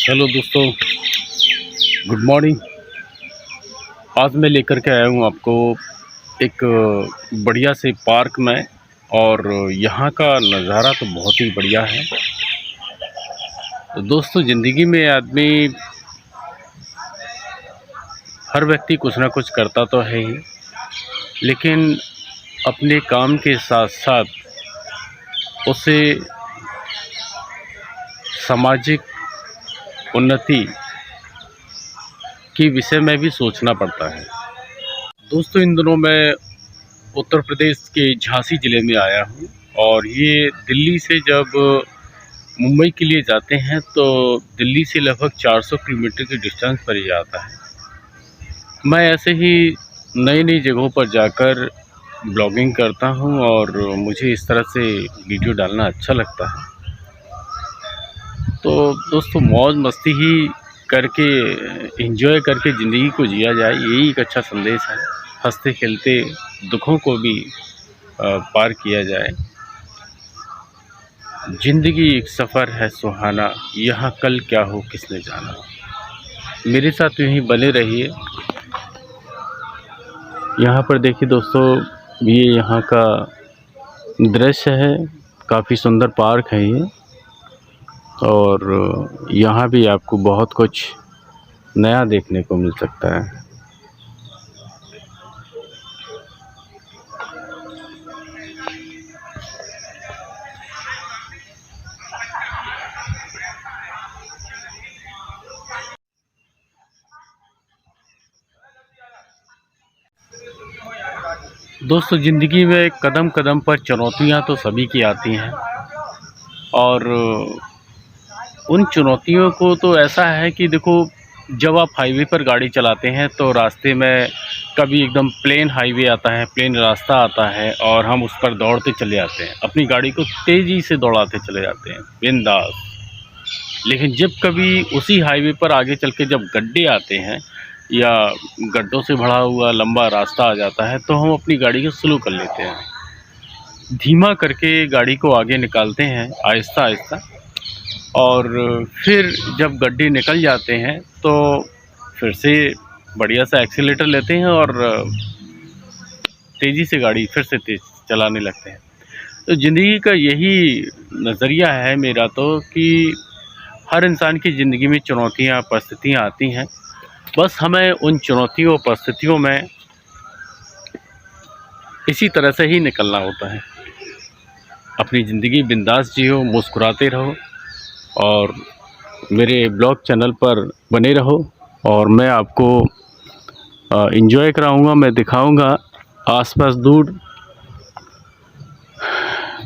Hello दोस्तों, good morning. आज मैं लेकर के आया हूँ आपको एक बढ़िया से पार्क में, और यहाँ का नज़ारा तो बहुत ही बढ़िया है। तो दोस्तों, ज़िंदगी में आदमी, हर व्यक्ति कुछ ना कुछ करता तो है ही, लेकिन अपने काम के साथ साथ उसे सामाजिक उन्नति के विषय में भी सोचना पड़ता है। दोस्तों, इन दिनों मैं उत्तर प्रदेश के झांसी ज़िले में आया हूँ, और ये दिल्ली से जब मुंबई के लिए जाते हैं तो दिल्ली से लगभग 400 किलोमीटर की डिस्टेंस पर ही आता है। मैं ऐसे ही नई नई जगहों पर जाकर ब्लॉगिंग करता हूँ, और मुझे इस तरह से वीडियो डालना अच्छा लगता है। तो दोस्तों, मौज मस्ती ही करके, एंजॉय करके ज़िंदगी को जिया जाए, यही एक अच्छा संदेश है। हंसते खेलते दुखों को भी पार किया जाए। ज़िंदगी एक सफ़र है सुहाना, यहाँ कल क्या हो किसने जाना। मेरे साथ यूँ ही बने रहिए। यहाँ पर देखिए दोस्तों, ये यहाँ का दृश्य है, काफ़ी सुंदर पार्क है ये, और यहाँ भी आपको बहुत कुछ नया देखने को मिल सकता है। दोस्तों, ज़िंदगी में कदम कदम पर चुनौतियाँ तो सभी की आती हैं, और उन चुनौतियों को तो ऐसा है कि देखो, जब आप हाईवे पर गाड़ी चलाते हैं तो रास्ते में कभी एकदम प्लेन हाईवे आता है, प्लेन रास्ता आता है, और हम उस पर दौड़ते चले जाते हैं, अपनी गाड़ी को तेज़ी से दौड़ाते चले जाते हैं बिंदास। लेकिन जब कभी उसी हाईवे पर आगे चल के जब गड्ढे आते हैं या गड्ढों से भरा हुआ लंबा रास्ता आ जाता है, तो हम अपनी गाड़ी को स्लो कर लेते हैं, धीमा करके गाड़ी को आगे निकालते हैं आहिस्ता आहिस्ता। और फिर जब गड्ढे निकल जाते हैं तो फिर से बढ़िया सा एक्सीलेटर लेते हैं और तेज़ी से गाड़ी फिर से तेज़ चलाने लगते हैं। तो ज़िंदगी का यही नज़रिया है मेरा तो, कि हर इंसान की ज़िंदगी में चुनौतियाँ, परिस्थितियाँ आती हैं। बस हमें उन चुनौतियों, परिस्थितियों में इसी तरह से ही निकलना होता है। अपनी ज़िंदगी बिंदास जियो, मुस्कुराते रहो, और मेरे ब्लॉग चैनल पर बने रहो, और मैं आपको एंजॉय कराऊंगा। मैं दिखाऊंगा आसपास दूर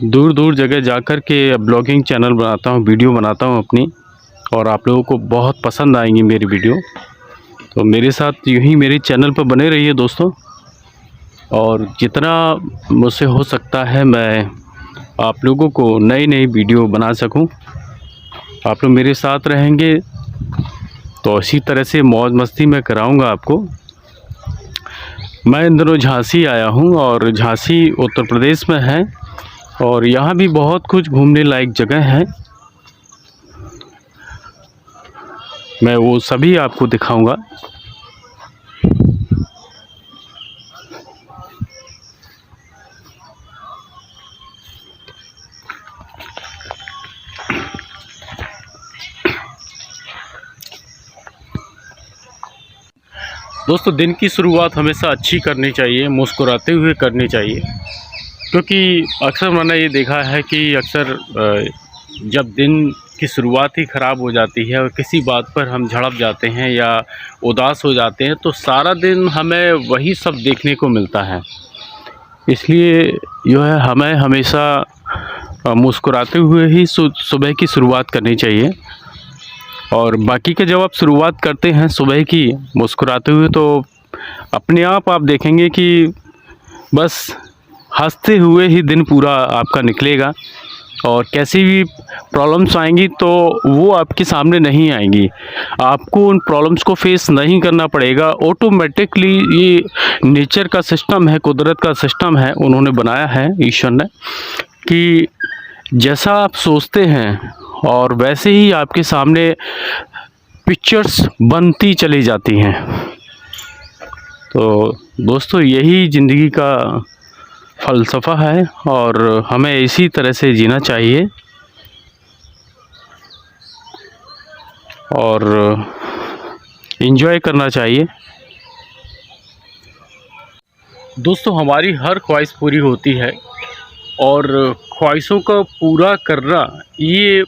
दूर जगह जाकर के ब्लॉगिंग चैनल बनाता हूँ, वीडियो बनाता हूँ अपनी, और आप लोगों को बहुत पसंद आएंगी मेरी वीडियो। तो मेरे साथ यूँ ही मेरे चैनल पर बने रहिए दोस्तों, और जितना मुझसे हो सकता है मैं आप लोगों को नई नई वीडियो बना सकूं। आप लोग मेरे साथ रहेंगे तो इसी तरह से मौज मस्ती में कराऊंगा आपको। मैं इन दिनों झांसी आया हूं, और झांसी उत्तर प्रदेश में है, और यहाँ भी बहुत कुछ घूमने लायक जगह है। मैं वो सभी आपको दिखाऊंगा। दोस्तों, दिन की शुरुआत हमेशा अच्छी करनी चाहिए, मुस्कुराते हुए करनी चाहिए, क्योंकि अक्सर मैंने ये देखा है कि अक्सर जब दिन की शुरुआत ही ख़राब हो जाती है और किसी बात पर हम झड़प जाते हैं या उदास हो जाते हैं, तो सारा दिन हमें वही सब देखने को मिलता है। इसलिए जो है, हमें हमेशा मुस्कुराते हुए ही सुबह की शुरुआत करनी चाहिए। और बाकी के जब आप शुरुआत करते हैं सुबह की मुस्कुराते हुए, तो अपने आप देखेंगे कि बस हंसते हुए ही दिन पूरा आपका निकलेगा, और कैसी भी प्रॉब्लम्स आएंगी तो वो आपके सामने नहीं आएंगी। आपको उन प्रॉब्लम्स को फेस नहीं करना पड़ेगा, ऑटोमेटिकली ये नेचर का सिस्टम है, कुदरत का सिस्टम है, उन्होंने बनाया है ईश्वर ने, कि जैसा आप सोचते हैं और वैसे ही आपके सामने पिक्चर्स बनती चली जाती हैं। तो दोस्तों यही ज़िंदगी का फ़लसफ़ा है और हमें इसी तरह से जीना चाहिए और एंजॉय करना चाहिए। दोस्तों हमारी हर ख्वाहिश पूरी होती है और ख्वाहिशों का पूरा करना ये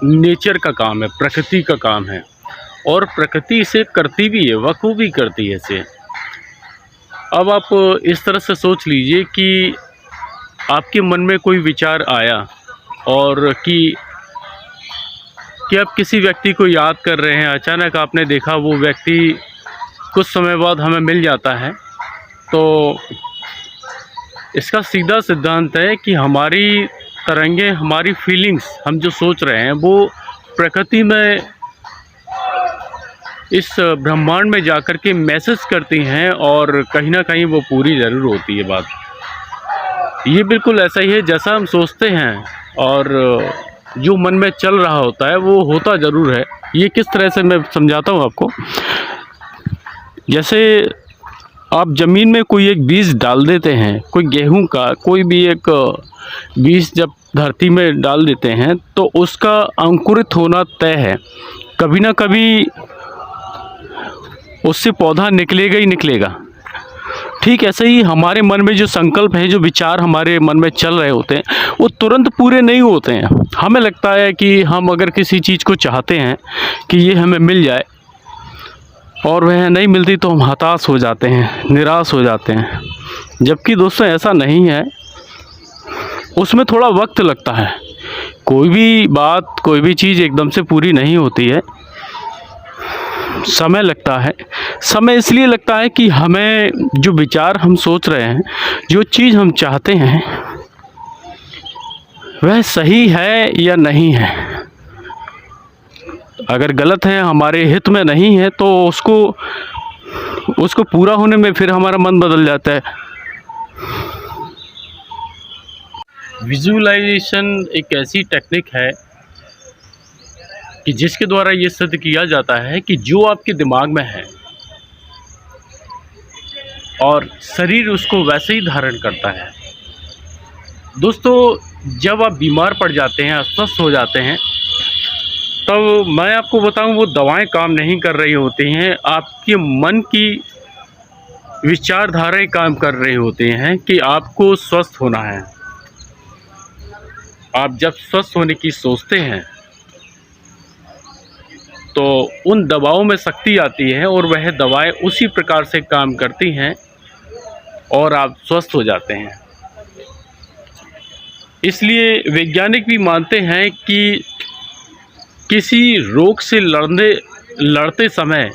नेचर का काम है, प्रकृति का काम है और प्रकृति इसे करती भी है, बखूबी करती है इसे। अब आप इस तरह से सोच लीजिए कि आपके मन में कोई विचार आया और कि आप किसी व्यक्ति को याद कर रहे हैं, अचानक आपने देखा वो व्यक्ति कुछ समय बाद हमें मिल जाता है, तो इसका सीधा सिद्धांत है कि हमारी तरंगें, हमारी फीलिंग्स, हम जो सोच रहे हैं वो प्रकृति में, इस ब्रह्मांड में जाकर के मैसेज करती हैं और कहीं ना कहीं वो पूरी ज़रूर होती है बात। ये बिल्कुल ऐसा ही है जैसा हम सोचते हैं और जो मन में चल रहा होता है वो होता ज़रूर है। ये किस तरह से मैं समझाता हूँ आपको। जैसे आप ज़मीन में कोई एक बीज डाल देते हैं, कोई गेहूं का कोई भी एक बीज जब धरती में डाल देते हैं तो उसका अंकुरित होना तय है, कभी ना कभी उससे पौधा निकलेगा ही निकलेगा। ठीक ऐसे ही हमारे मन में जो संकल्प है, जो विचार हमारे मन में चल रहे होते हैं वो तुरंत पूरे नहीं होते हैं। हमें लगता है कि हम अगर किसी चीज़ को चाहते हैं कि ये हमें मिल जाए और वह नहीं मिलती तो हम हताश हो जाते हैं, निराश हो जाते हैं। जबकि दोस्तों ऐसा नहीं है, उसमें थोड़ा वक्त लगता है। कोई भी बात, कोई भी चीज़ एकदम से पूरी नहीं होती है, समय लगता है। समय इसलिए लगता है कि हमें जो विचार हम सोच रहे हैं, जो चीज़ हम चाहते हैं वह सही है या नहीं है। अगर गलत है, हमारे हित में नहीं है, तो उसको पूरा होने में फिर हमारा मन बदल जाता है। विजुअलाइजेशन एक ऐसी टेक्निक है कि जिसके द्वारा ये सिद्ध किया जाता है कि जो आपके दिमाग में है और शरीर उसको वैसे ही धारण करता है। दोस्तों जब आप बीमार पड़ जाते हैं, अस्वस्थ हो जाते हैं, तब मैं आपको बताऊं वो दवाएं काम नहीं कर रही होती हैं, आपके मन की विचारधाराएं काम कर रही होती हैं कि आपको स्वस्थ होना है। आप जब स्वस्थ होने की सोचते हैं तो उन दवाओं में शक्ति आती है और वह दवाएं उसी प्रकार से काम करती हैं और आप स्वस्थ हो जाते हैं। इसलिए वैज्ञानिक भी मानते हैं कि किसी रोग से लड़ते समय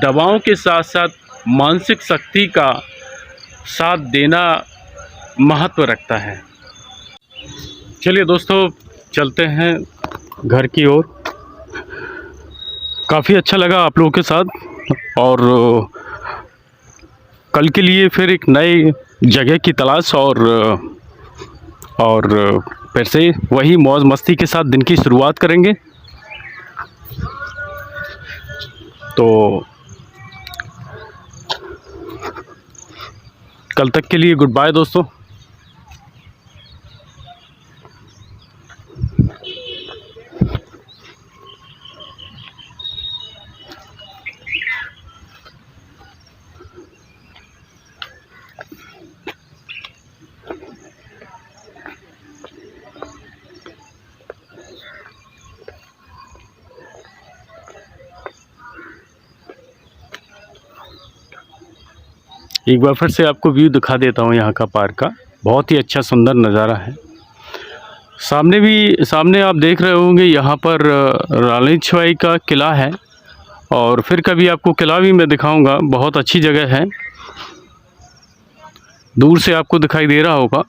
दवाओं के साथ साथ मानसिक शक्ति का साथ देना महत्व रखता है। चलिए दोस्तों चलते हैं घर की ओर। काफ़ी अच्छा लगा आप लोगों के साथ और कल के लिए फिर एक नई जगह की तलाश और फिर से वही मौज मस्ती के साथ दिन की शुरुआत करेंगे। तो कल तक के लिए गुड बाय दोस्तों। एक बार फिर से आपको व्यू दिखा देता हूँ यहाँ का पार्क का। बहुत ही अच्छा सुंदर नज़ारा है। सामने आप देख रहे होंगे यहाँ पर रानी छुआई का किला है और फिर कभी आपको किला भी मैं दिखाऊंगा। बहुत अच्छी जगह है, दूर से आपको दिखाई दे रहा होगा।